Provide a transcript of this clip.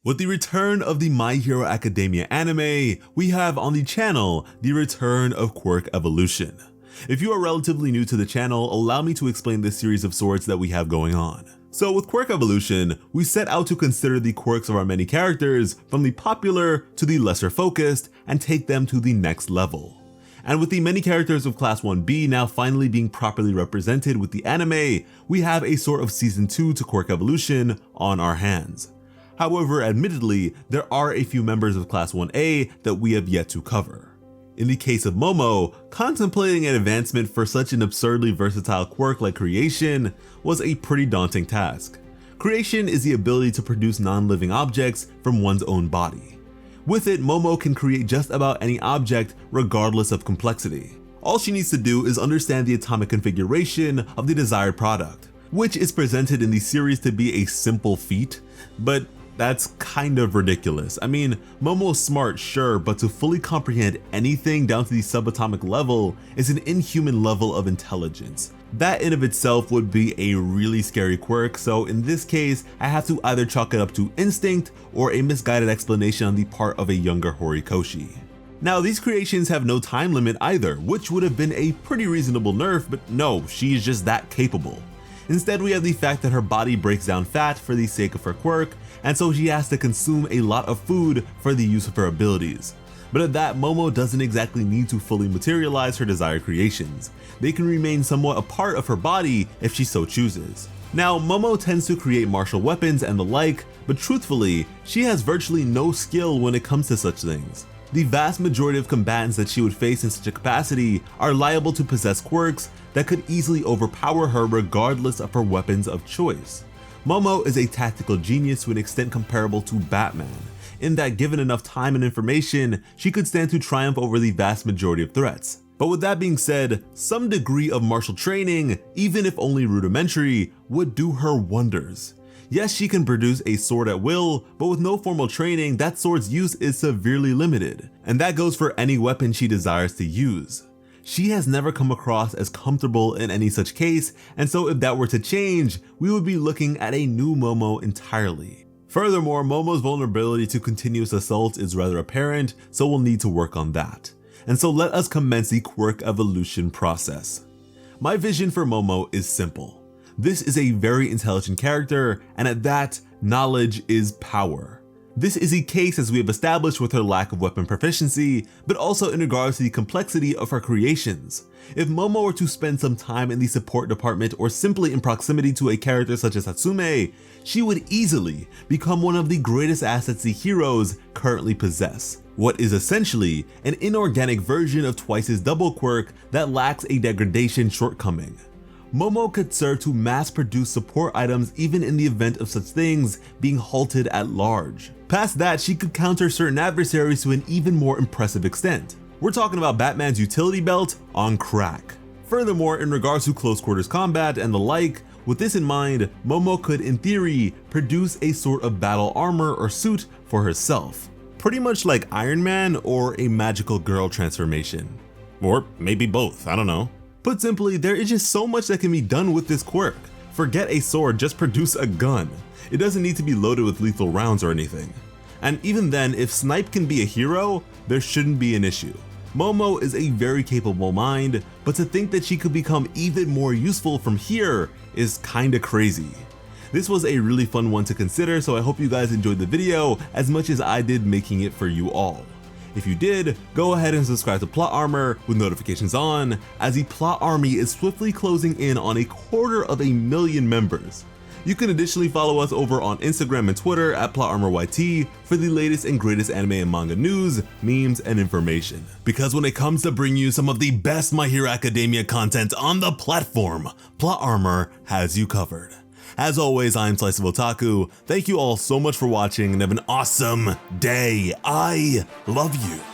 With the return of the My Hero Academia anime, we have on the channel the return of Quirk Evolution. If you are relatively new to the channel, allow me to explain this series of sorts that we have going on. So with Quirk Evolution, we set out to consider the quirks of our many characters from the popular to the lesser focused and take them to the next level. And with the many characters of Class 1B now finally being properly represented with the anime, we have a sort of Season 2 to Quirk Evolution on our hands. However, admittedly, there are a few members of Class 1A that we have yet to cover. In the case of Momo, contemplating an advancement for such an absurdly versatile quirk like creation was a pretty daunting task. Creation is the ability to produce non-living objects from one's own body. With it, Momo can create just about any object regardless of complexity. All she needs to do is understand the atomic configuration of the desired product, which is presented in the series to be a simple feat, but that's kind of ridiculous. I mean, Momo's smart, sure, but to fully comprehend anything down to the subatomic level is an inhuman level of intelligence. That in of itself would be a really scary quirk, so in this case, I have to either chalk it up to instinct or a misguided explanation on the part of a younger Horikoshi. Now, these creations have no time limit either, which would have been a pretty reasonable nerf, but no, she is just that capable. Instead, we have the fact that her body breaks down fat for the sake of her quirk, and so she has to consume a lot of food for the use of her abilities. But at that, Momo doesn't exactly need to fully materialize her desired creations. They can remain somewhat a part of her body if she so chooses. Now, Momo tends to create martial weapons and the like, but truthfully, she has virtually no skill when it comes to such things. The vast majority of combatants that she would face in such a capacity are liable to possess quirks that could easily overpower her regardless of her weapons of choice. Momo is a tactical genius to an extent comparable to Batman, in that given enough time and information, she could stand to triumph over the vast majority of threats. But with that being said, some degree of martial training, even if only rudimentary, would do her wonders. Yes, she can produce a sword at will, but with no formal training, that sword's use is severely limited, and that goes for any weapon she desires to use. She has never come across as comfortable in any such case, and so if that were to change, we would be looking at a new Momo entirely. Furthermore, Momo's vulnerability to continuous assaults is rather apparent, so we'll need to work on that. And so let us commence the quirk evolution process. My vision for Momo is simple. This is a very intelligent character, and at that, knowledge is power. This is the case as we have established with her lack of weapon proficiency, but also in regards to the complexity of her creations. If Momo were to spend some time in the support department or simply in proximity to a character such as Hatsume, she would easily become one of the greatest assets the heroes currently possess. What is essentially an inorganic version of Twice's double quirk that lacks a degradation shortcoming. Momo could serve to mass-produce support items even in the event of such things being halted at large. Past that, she could counter certain adversaries to an even more impressive extent. We're talking about Batman's utility belt on crack. Furthermore, in regards to close quarters combat and the like, with this in mind, Momo could in theory produce a sort of battle armor or suit for herself. Pretty much like Iron Man or a magical girl transformation. Or maybe both, I don't know. Put simply, there is just so much that can be done with this quirk. Forget a sword, just produce a gun. It doesn't need to be loaded with lethal rounds or anything. And even then, if Snipe can be a hero, there shouldn't be an issue. Momo is a very capable mind, but to think that she could become even more useful from here is kinda crazy. This was a really fun one to consider, so I hope you guys enjoyed the video as much as I did making it for you all. If you did, go ahead and subscribe to Plot Armor with notifications on, as the Plot Army is swiftly closing in on 250,000 members. You can additionally follow us over on Instagram and Twitter at PlotArmorYT for the latest and greatest anime and manga news, memes, and information. Because when it comes to bringing you some of the best My Hero Academia content on the platform, Plot Armor has you covered. As always, I'm Slice of Otaku. Thank you all so much for watching and have an awesome day. I love you.